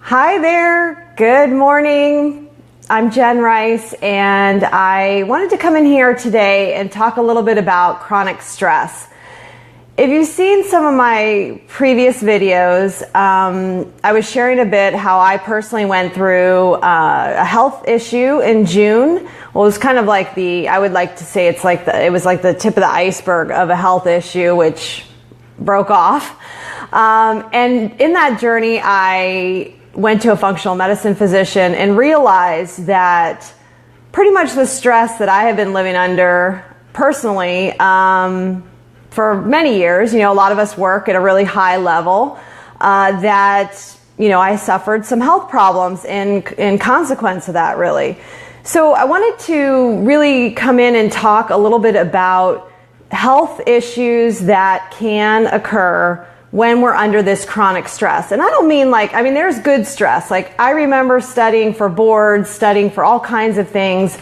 Hi there, good morning. I'm Jen Rice, and I wanted to come in here today and talk a little bit about chronic stress. If you've seen some of my previous videos, I was sharing a bit how I personally went through a health issue in June. Well, it was kind of like I would like to say it was like the tip of the iceberg of a health issue, which broke off. And in that journey, I went to a functional medicine physician and realized that pretty much the stress that I have been living under personally for many years, a lot of us work at a really high level, that, I suffered some health problems in consequence of that, really. So I wanted to really come in and talk a little bit about health issues that can occur when we're under this chronic stress. And I don't mean there's good stress. Like, I remember studying for boards, studying for all kinds of things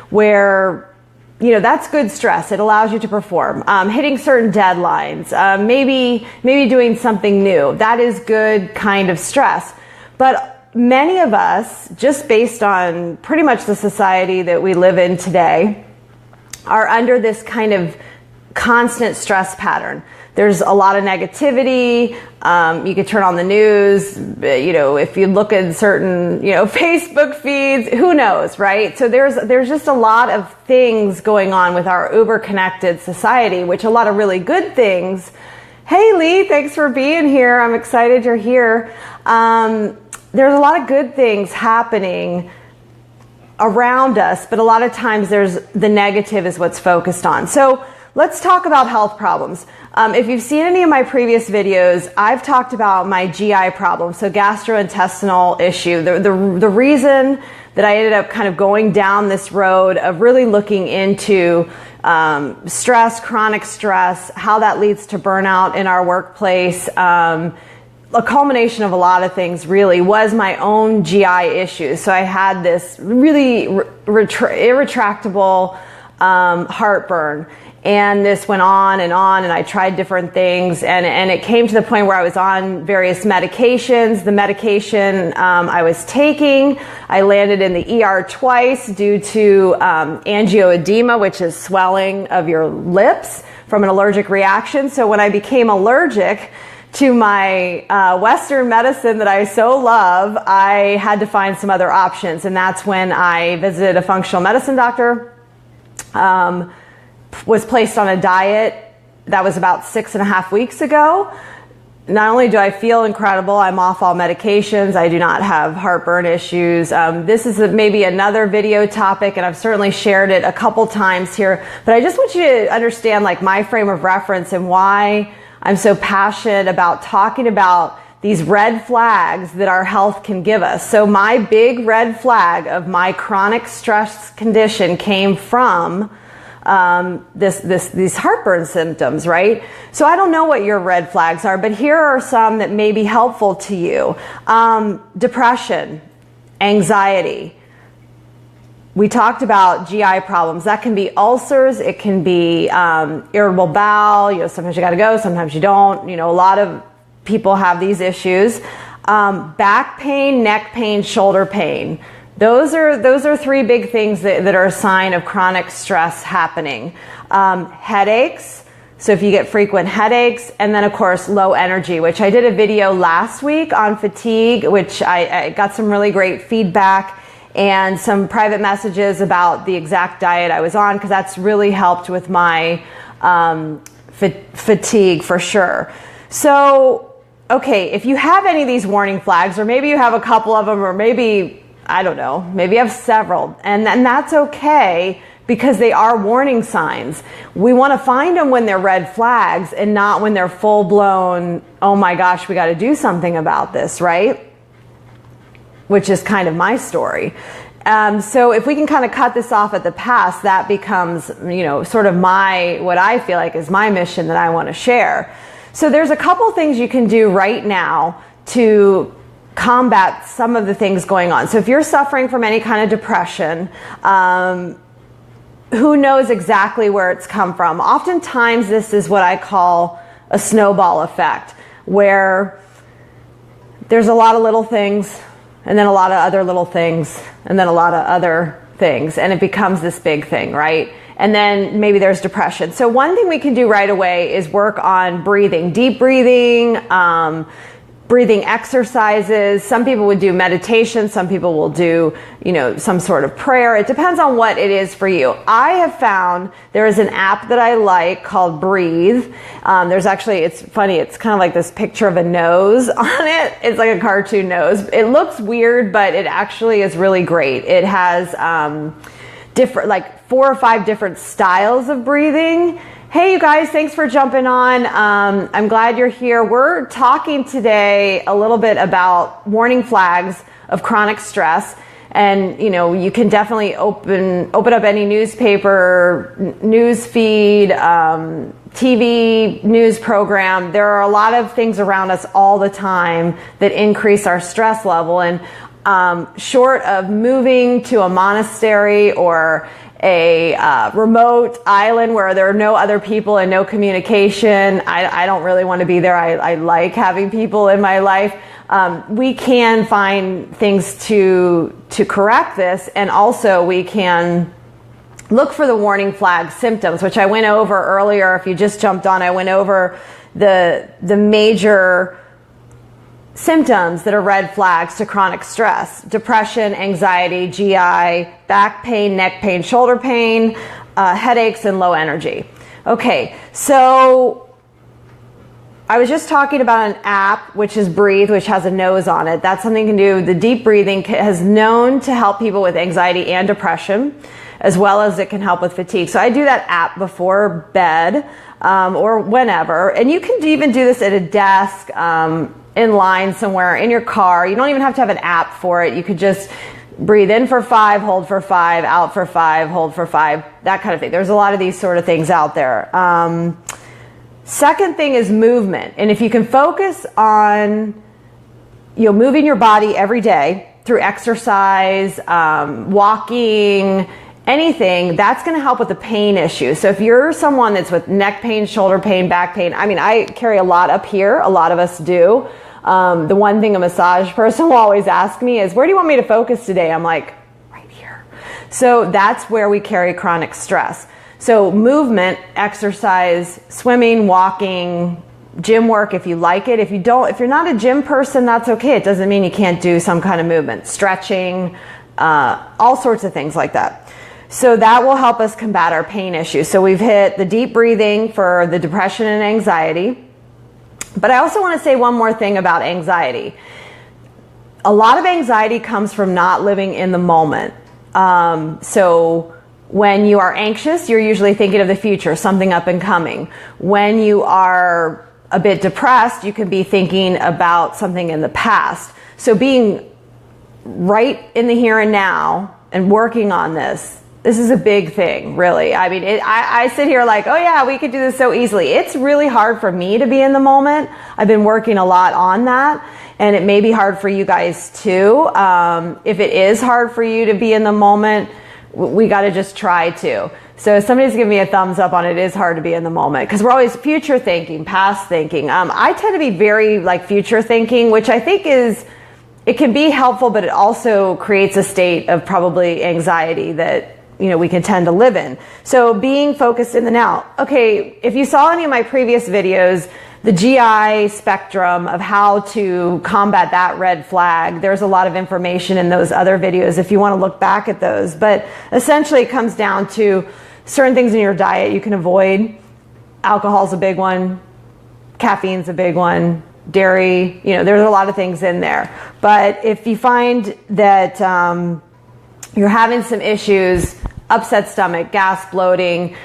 where, that's good stress. It allows you to perform. Hitting certain deadlines, maybe doing something new. That is good kind of stress. But many of us, just based on pretty much the society that we live in today, are under this kind of constant stress pattern. There's a lot of negativity. You could turn on the news, if you look at certain, Facebook feeds, who knows, right? So there's just a lot of things going on with our uber connected society, which a lot of really good things. Hey Lee, thanks for being here. I'm excited you're here. There's a lot of good things happening around us, but a lot of times the negative is what's focused on. So let's talk about health problems. If you've seen any of my previous videos, I've talked about my GI problem, so gastrointestinal issue. The reason that I ended up kind of going down this road of really looking into stress, chronic stress, how that leads to burnout in our workplace, a culmination of a lot of things really was my own GI issues. So I had this really irretractable heartburn. And this went on, and I tried different things, and it came to the point where I was on various medications. The medication I was taking, I landed in the ER twice due to angioedema, which is swelling of your lips from an allergic reaction. So when I became allergic to my Western medicine that I so love, I had to find some other options, and that's when I visited a functional medicine doctor. Was placed on a diet that was about 6.5 weeks ago. Not only do I feel incredible, I'm off all medications, I do not have heartburn issues. This is maybe another video topic, and I've certainly shared it a couple times here, but I just want you to understand my frame of reference and why I'm so passionate about talking about these red flags that our health can give us. So my big red flag of my chronic stress condition came from these heartburn symptoms, right? So I don't know what your red flags are, but here are some that may be helpful to you. Depression, anxiety. We talked about GI problems. That can be ulcers. It can be irritable bowel. Sometimes you got to go, sometimes you don't. A lot of people have these issues. Back pain, neck pain, shoulder pain. Those are three big things that are a sign of chronic stress happening. Headaches, so if you get frequent headaches, and then of course low energy, which I did a video last week on fatigue, which I got some really great feedback and some private messages about the exact diet I was on, because that's really helped with my fatigue for sure. So, okay, if you have any of these warning flags, or maybe you have a couple of them, or maybe I don't know, maybe you have several, and that's okay, because they are warning signs. We want to find them when they're red flags and not when they're full-blown, oh my gosh, we got to do something about this, right? Which is kind of my story. So if we can kind of cut this off at the pass, that becomes, sort of what I feel like is my mission that I want to share. So there's a couple things you can do right now to combat some of the things going on. So if you're suffering from any kind of depression, who knows exactly where it's come from? Oftentimes this is what I call a snowball effect, where there's a lot of little things and then a lot of other little things, and then a lot of other things, and it becomes this big thing, right? And then maybe there's depression. So one thing we can do right away is work on breathing, deep breathing, breathing exercises. Some people would do meditation. Some people will do, some sort of prayer. It depends on what it is for you. I have found there is an app that I like called Breathe. There's actually, it's funny, it's kind of like this picture of a nose on it. It's like a cartoon nose. It looks weird, but it actually is really great. It has different, like 4 or 5 different styles of breathing. Hey, you guys, thanks for jumping on. I'm glad you're here. We're talking today a little bit about warning flags of chronic stress. And, you can definitely open up any newspaper, news feed, TV news program. There are a lot of things around us all the time that increase our stress level. And short of moving to a monastery or a remote island where there are no other people and no communication, I don't really want to be there. I like having people in my life. We can find things to correct this, and also we can look for the warning flag symptoms, which I went over earlier. If you just jumped on, I went over the major symptoms that are red flags to chronic stress: depression, anxiety, GI, back pain, neck pain, shoulder pain, headaches, and low energy. Okay, so I was just talking about an app, which is Breathe, which has a nose on it. That's something you can do. The deep breathing has known to help people with anxiety and depression, as well as it can help with fatigue. So I do that app before bed or whenever. And you can even do this at a desk, in line somewhere, in your car. You don't even have to have an app for it. You could just breathe in for 5, hold for 5, out for 5, hold for 5, that kind of thing. There's a lot of these sort of things out there. Second thing is movement. And if you can focus on moving your body every day through exercise, walking, anything, that's going to help with the pain issue. So if you're someone that's with neck pain, shoulder pain, back pain, I carry a lot up here. A lot of us do. The one thing a massage person will always ask me is, where do you want me to focus today? I'm like, right here. So that's where we carry chronic stress. So movement, exercise, swimming, walking, gym work if you like it. If you're not a gym person, that's okay. It doesn't mean you can't do some kind of movement, stretching, all sorts of things like that. So that will help us combat our pain issues. So we've hit the deep breathing for the depression and anxiety. But I also want to say one more thing about anxiety. A lot of anxiety comes from not living in the moment. So when you are anxious, you're usually thinking of the future, something up and coming. When you are a bit depressed, you can be thinking about something in the past. So being right in the here and now and working on this is a big thing, really. I sit here like, oh yeah, we could do this so easily. It's really hard for me to be in the moment. I've been working a lot on that, and it may be hard for you guys too. If it is hard for you to be in the moment, we got to just try to. So if somebody's giving me a thumbs up on it is hard to be in the moment, because we're always future thinking, past thinking. I tend to be very future thinking, which I think it can be helpful, but it also creates a state of probably anxiety that we can tend to live in. So being focused in the now. Okay, if you saw any of my previous videos, the GI spectrum of how to combat that red flag, there's a lot of information in those other videos if you want to look back at those. But essentially it comes down to certain things in your diet you can avoid. Alcohol's a big one. Caffeine's a big one. Dairy, there's a lot of things in there. But if you find that you're having some issues, upset stomach, gas, bloating,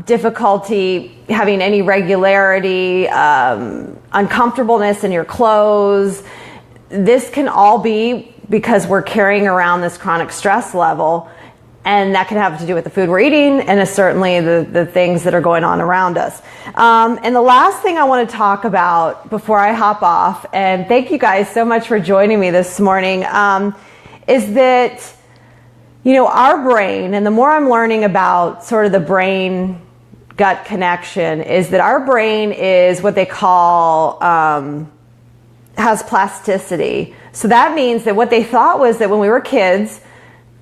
difficulty having any regularity, uncomfortableness in your clothes, this can all be because we're carrying around this chronic stress level, and that can have to do with the food we're eating and certainly the things that are going on around us. And the last thing I want to talk about before I hop off, and thank you guys so much for joining me this morning, is that our brain, and the more I'm learning about sort of the brain-gut connection, is that our brain is what they call has plasticity. So that means that what they thought was that when we were kids,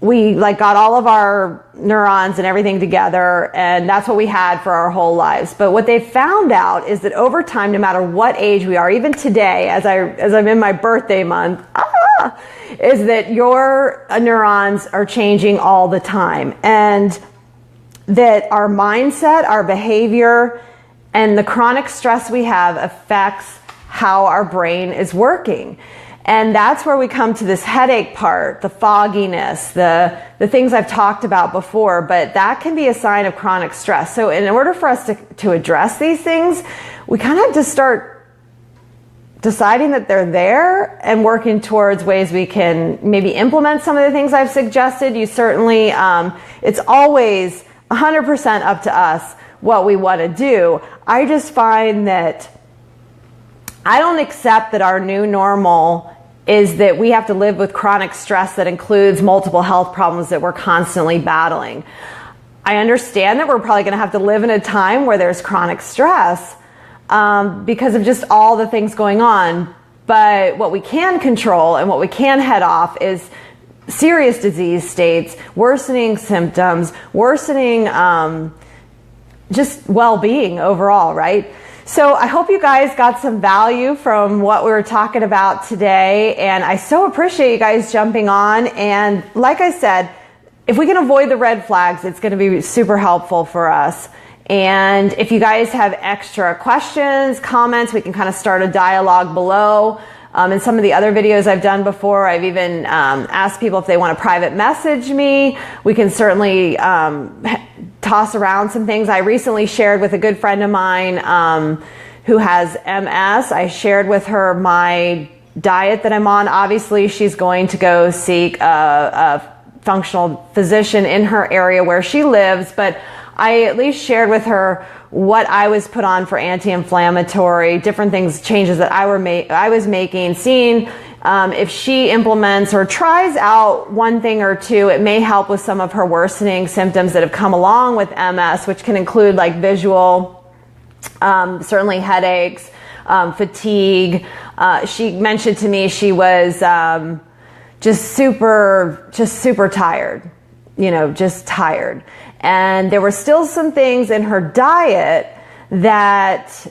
we like got all of our neurons and everything together, and that's what we had for our whole lives. But what they found out is that over time, no matter what age we are, even today, as I'm in my birthday month, is that your neurons are changing all the time, and that our mindset, our behavior, and the chronic stress we have affects how our brain is working. And that's where we come to this headache part, the fogginess, the things I've talked about before, but that can be a sign of chronic stress. So in order for us to address these things, we kind of have to start deciding that they're there and working towards ways we can maybe implement some of the things I've suggested. You certainly, it's always 100% up to us what we want to do. I just find that I don't accept that our new normal is that we have to live with chronic stress that includes multiple health problems that we're constantly battling. I understand that we're probably going to have to live in a time where there's chronic stress because of just all the things going on. But what we can control and what we can head off is serious disease states, worsening symptoms, worsening just well-being overall, right? So I hope you guys got some value from what we were talking about today, and I so appreciate you guys jumping on. And like I said, if we can avoid the red flags, it's going to be super helpful for us. And if you guys have extra questions, comments, we can kind of start a dialogue below. In some of the other videos I've done before, I've even asked people if they want to private message me. We can certainly toss around some things. I recently shared with a good friend of mine who has MS. I shared with her my diet that I'm on. Obviously, she's going to go seek a functional physician in her area where she lives, but I at least shared with her what I was put on for anti-inflammatory, different things, changes that I was making, seeing if she implements or tries out one thing or two, it may help with some of her worsening symptoms that have come along with MS, which can include like visual, certainly headaches, fatigue. She mentioned to me she was just super tired, just tired. And there were still some things in her diet that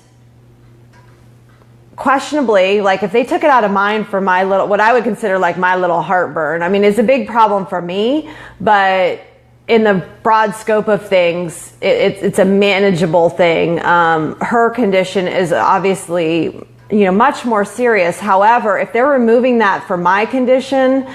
questionably, like if they took it out of mine for my little, what I would consider like my little heartburn, I mean, it's a big problem for me, but in the broad scope of things, it's a manageable thing. Her condition is obviously, much more serious. However, if they're removing that for my condition,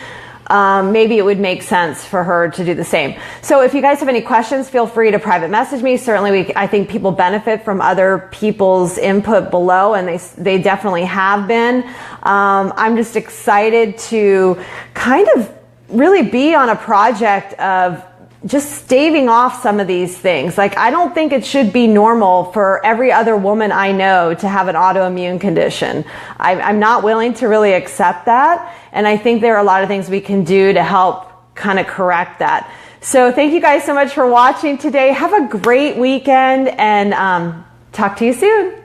maybe it would make sense for her to do the same. So if you guys have any questions, feel free to private message me. Certainly, I think people benefit from other people's input below, and they definitely have been. I'm just excited to kind of really be on a project of just staving off some of these things. Like, I don't think it should be normal for every other woman I know to have an autoimmune condition. I'm not willing to really accept that. And I think there are a lot of things we can do to help kind of correct that. So thank you guys so much for watching today. Have a great weekend, and talk to you soon.